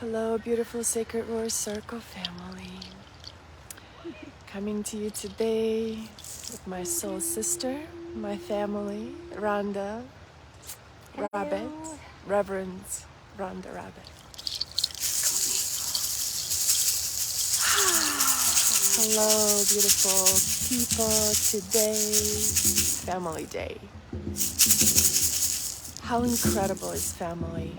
Hello, beautiful Sacred Roar Circle family. Coming to you today with my soul sister, my family, Rhonda Rabbitt, Reverend Rhonda Rabbitt. Hello, beautiful people. Today, Family Day. How incredible is family?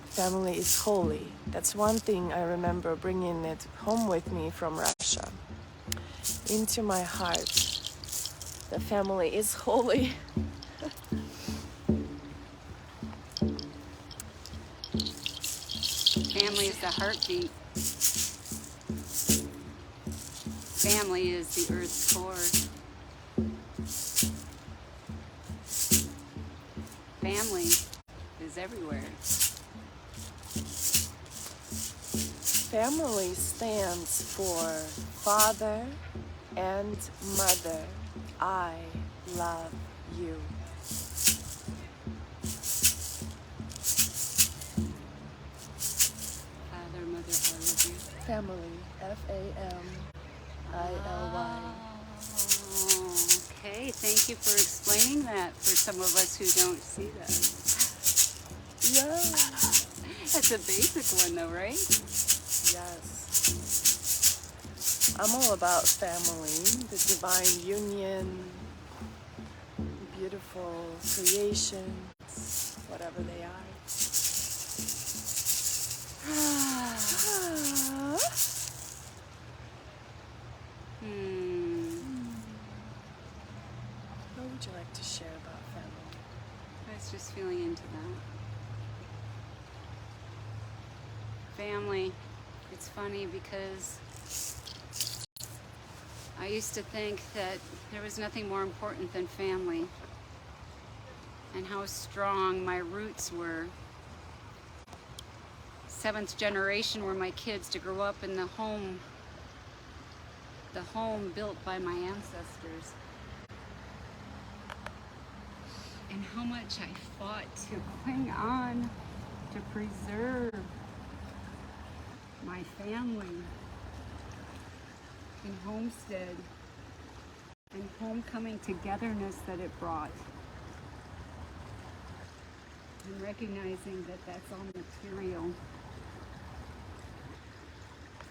Family is holy. That's one thing I remember bringing it home with me from Russia. Into my heart. The family is holy. Family is the heartbeat. Family is the earth's core. Family is everywhere. Family stands for father and mother. I love you. Father, mother, I love you. Family, F-A-M-I-L-Y. Okay, thank you for explaining that for some of us who don't see that. Yeah. That's a basic one though, right? Yes. I'm all about family, the divine union, beautiful creations, whatever they are. What would you like to share about family? I was just feeling into that. Family. It's funny because I used to think that there was nothing more important than family and how strong my roots were. Seventh generation were my kids to grow up in the home built by my ancestors. And how much I fought to cling on, to preserve my family and homestead and homecoming togetherness that it brought. And recognizing that that's all material.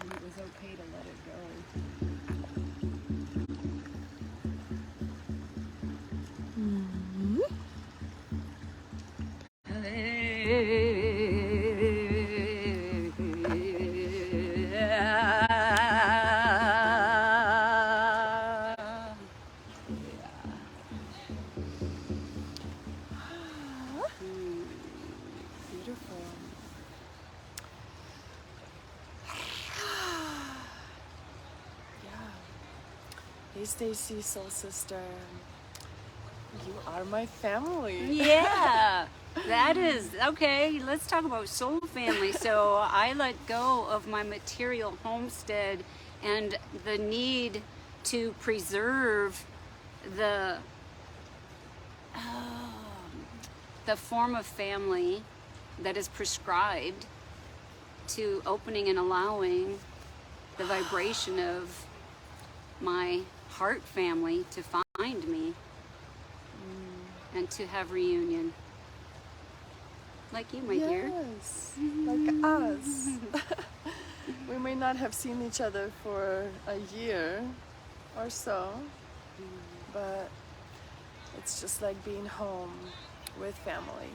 And it was okay to let it go. Beautiful. Yeah. Hey, Stacy, soul sister. You are my family. Yeah, that is okay. Let's talk about soul family. So I let go of my material homestead and the need to preserve the form of family that is prescribed to opening and allowing the vibration of my heart family to find me and to have reunion. Like you, my dear. Yes, like us. We may not have seen each other for a year or so, but it's just like being home with family,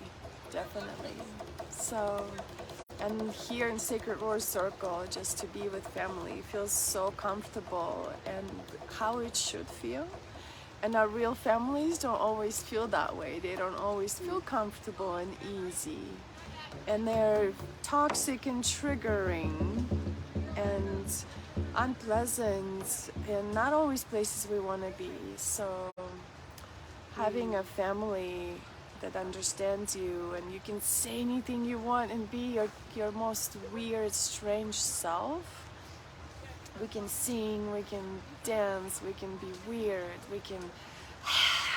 definitely. So, and here in Sacred Roar Circle, just to be with family feels so comfortable and how it should feel. And our real families don't always feel that way. They don't always feel comfortable and easy. And they're toxic and triggering and unpleasant and not always places we want to be. So having a family that understands you and you can say anything you want and be your most weird, strange self. We can sing, we can dance, we can be weird, we can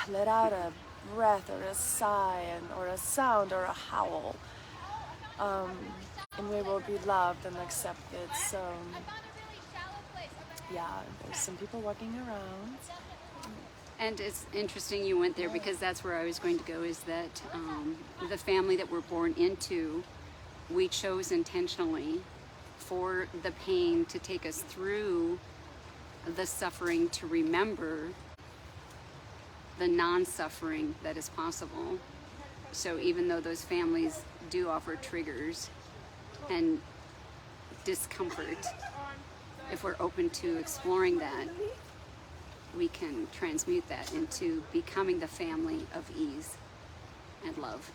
let out a breath or a sigh or a sound or a howl. and we will be loved and accepted. So yeah, there's some people walking around. And it's interesting you went there because that's where I was going to go, is that the family that we're born into, we chose intentionally for the pain to take us through the suffering to remember the non-suffering that is possible. So even though those families do offer triggers and discomfort, if we're open to exploring that, we can transmute that into becoming the family of ease and love.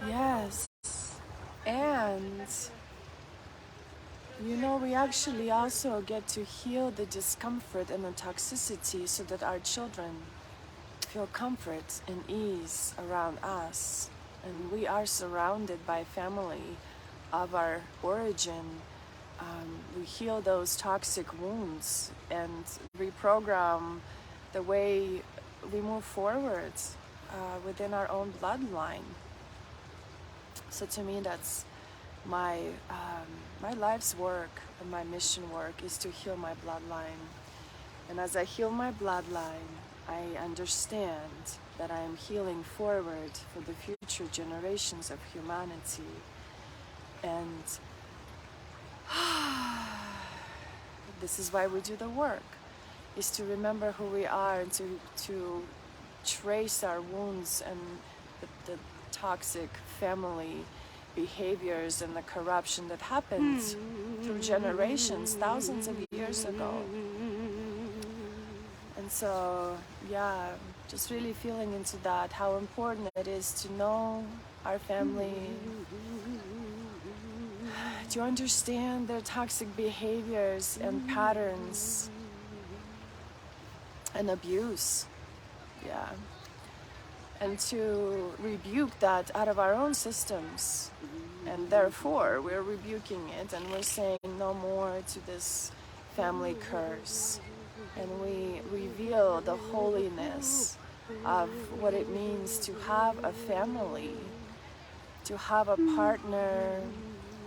Yes. And you know, we actually also get to heal the discomfort and the toxicity so that our children feel comfort and ease around us. And we are surrounded by family of our origin. We heal those toxic wounds and reprogram the way we move forward within our own bloodline. So to me, that's my life's work and my mission work, is to heal my bloodline. And as I heal my bloodline, I understand that I am healing forward for the future generations of humanity. And this is why we do the work, is to remember who we are and to trace our wounds and the toxic family behaviors and the corruption that happened through generations, thousands of years ago. And so, yeah, just really feeling into that, how important it is to know our family, to understand their toxic behaviors and patterns and abuse, yeah, and to rebuke that out of our own systems. And therefore, we're rebuking it and we're saying no more to this family curse. And we reveal the holiness of what it means to have a family, to have a partner,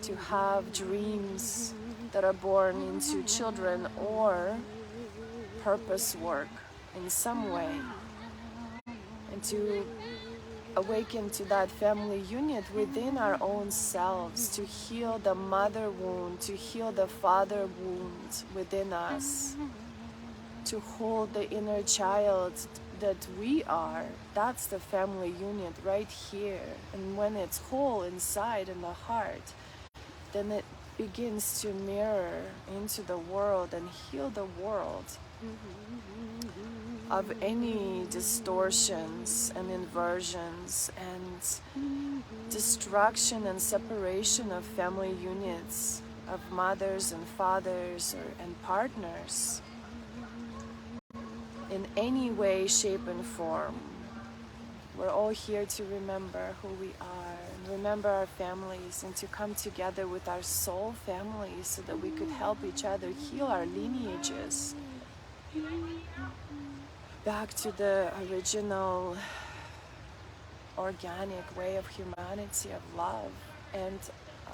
to have dreams that are born into children or purpose work in some way, and to awaken to that family unit within our own selves, to heal the mother wound, to heal the father wound within us, to hold the inner child that we are. That's the family unit right here. And when it's whole inside in the heart, then it begins to mirror into the world and heal the world of any distortions and inversions and destruction and separation of family units, of mothers and fathers and partners in any way, shape and form. We're all here to remember who we are and remember our families, and to come together with our soul families so that we could help each other heal our lineages back to the original organic way of humanity, of love, and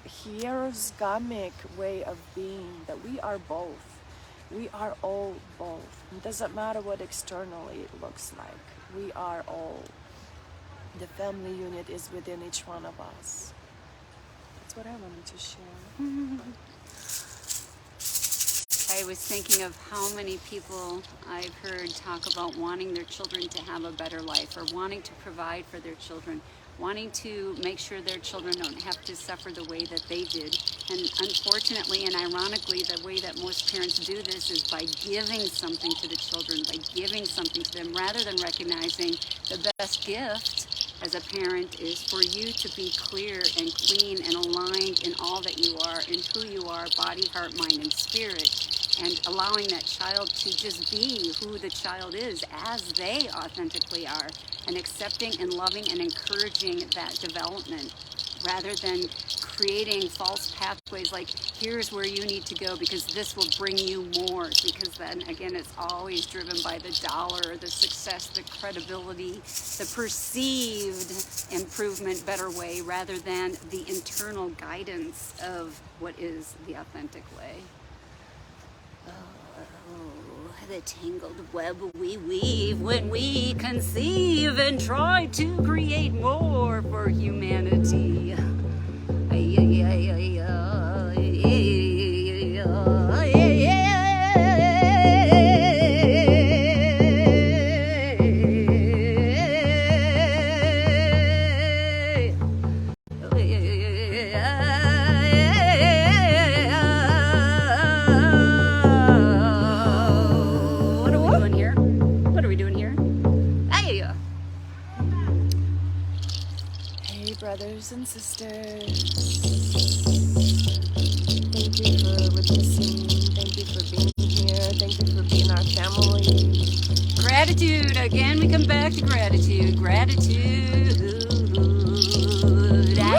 a hierogamic way of being, that we are both. We are all both. It doesn't matter what externally it looks like. We are all. The family unit is within each one of us. That's what I wanted to share. I was thinking of how many people I've heard talk about wanting their children to have a better life, or wanting to provide for their children, wanting to make sure their children don't have to suffer the way that they did. And unfortunately and ironically, the way that most parents do this is by giving something to the children, by giving something to them, rather than recognizing the best gift as a parent is for you to be clear and clean and aligned in all that you are, in who you are, body, heart, mind, and spirit. And allowing that child to just be who the child is as they authentically are, and accepting and loving and encouraging that development. rather than creating false pathways like, here's where you need to go because this will bring you more, because then again it's always driven by the dollar, the success, the credibility, the perceived improvement, better way, rather than the internal guidance of what is the authentic way. The tangled web we weave when we conceive and try to create more for humanity. Brothers and sisters, thank you for witnessing, thank you for being here, thank you for being our family. Gratitude, again we come back to gratitude, gratitude.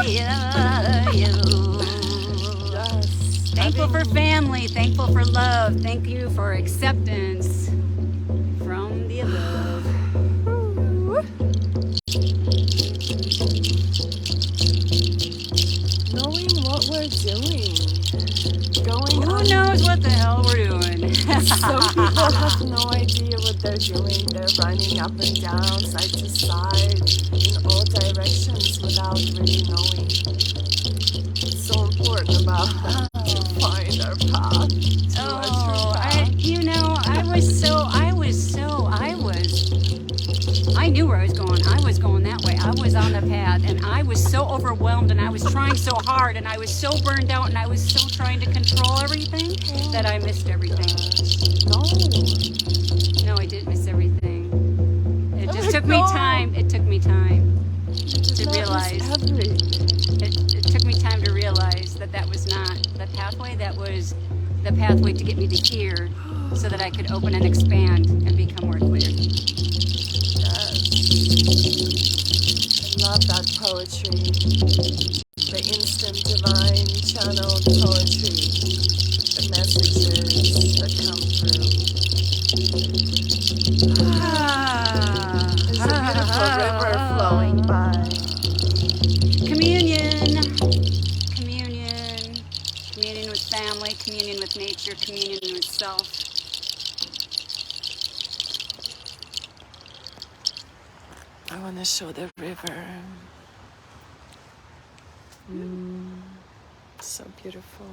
Yes. Thankful for family, thankful for love, thank you for acceptance from the above. Knowing what we're doing, Who knows what the hell we're doing? Some people have no idea what they're doing. They're running up and down, side to side, in all directions without really knowing. It's so important about to find our path. I knew where I was going. I was going that way. I was on the path, and I was so overwhelmed, and I was trying so hard, and I was so burned out, and I was so trying to control everything that I missed everything. No, I didn't miss everything. It just took me time. It took me time to realize. It took me time to realize that that was not the pathway. That was the pathway to get me to here, so that I could open and expand and become more clear. I love that poetry, the instant divine channeled poetry, the messages that come through. There's a beautiful river flowing by. Communion with family, communion with nature, communion with self. I want to show the river. So beautiful.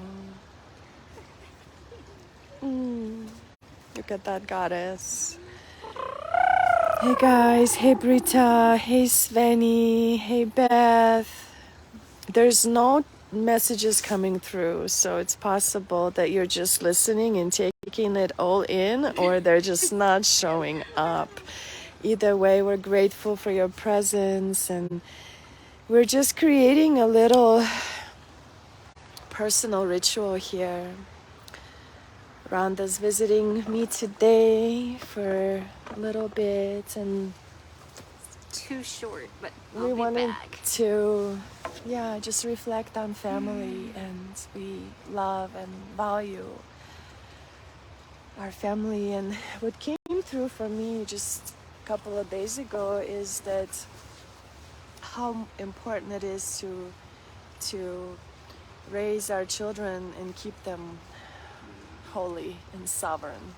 Look at that goddess. Hey guys, hey Britta, hey Sveni, hey Beth. There's no messages coming through, so it's possible that you're just listening and taking it all in, or they're just not showing up. Either way, we're grateful for your presence, and we're just creating a little personal ritual here. Rhonda's visiting me today for a little bit, and Too short, but we wanted to, just reflect on family, and we love and value our family. And what came through for me just a couple of days ago is that how important it is to raise our children and keep them holy and sovereign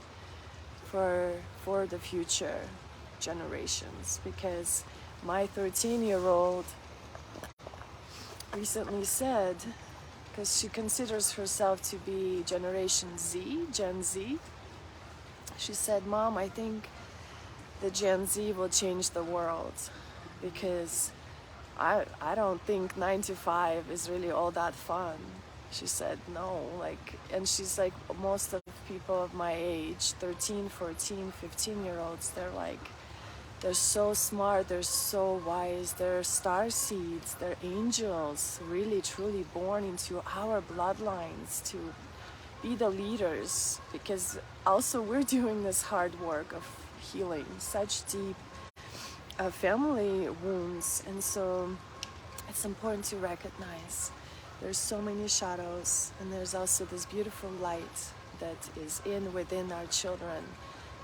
for the future generations. Because my 13-year-old recently said, because she considers herself to be Generation Z, Gen Z, she said, "Mom, I think the Gen Z will change the world, because I don't think 9 to 5 is really all that fun." She said, "No, and she's like, most of people of my age, 13, 14, 15-year-olds, they're so smart, they're so wise, they're star seeds, they're angels, really truly born into our bloodlines to be the leaders, because also we're doing this hard work of healing such deep family wounds." And so it's important to recognize there's so many shadows, and there's also this beautiful light that is within our children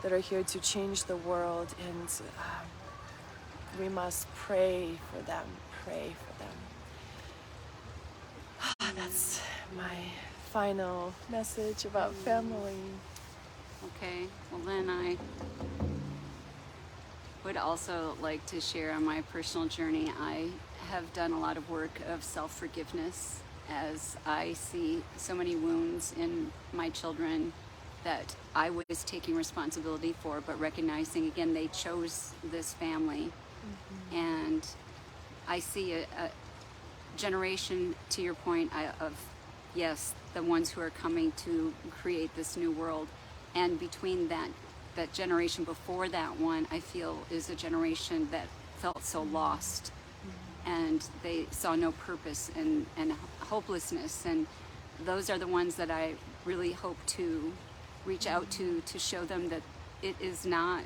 that are here to change the world, and we must pray for them, pray for them. That's my final message about family. Okay, well then I would also like to share on my personal journey. I have done a lot of work of self-forgiveness as I see so many wounds in my children that I was taking responsibility for, but recognizing again they chose this family. And I see a generation, to your point, of yes, the ones who are coming to create this new world, and between that generation before that one, I feel is a generation that felt so lost, and they saw no purpose and hopelessness, and those are the ones that I really hope to reach out to show them that it is not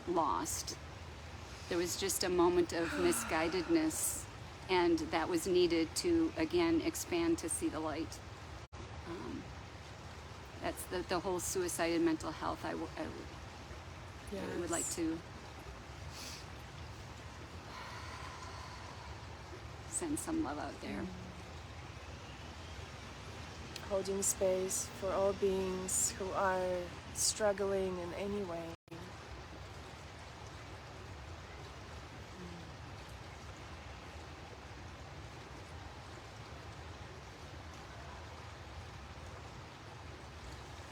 lost. There was just a moment of misguidedness, and that was needed to again expand to see the light. That's the whole suicide and mental health. I would like to send some love out there. Holding space for all beings who are struggling in any way.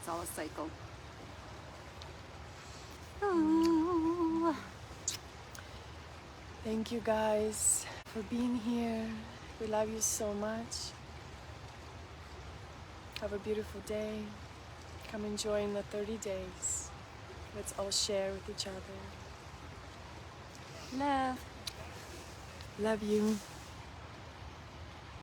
It's all a cycle. Oh. Thank you guys for being here. We love you so much. Have a beautiful day. Come enjoy the 30 days. Let's all share with each other. Love. Love you.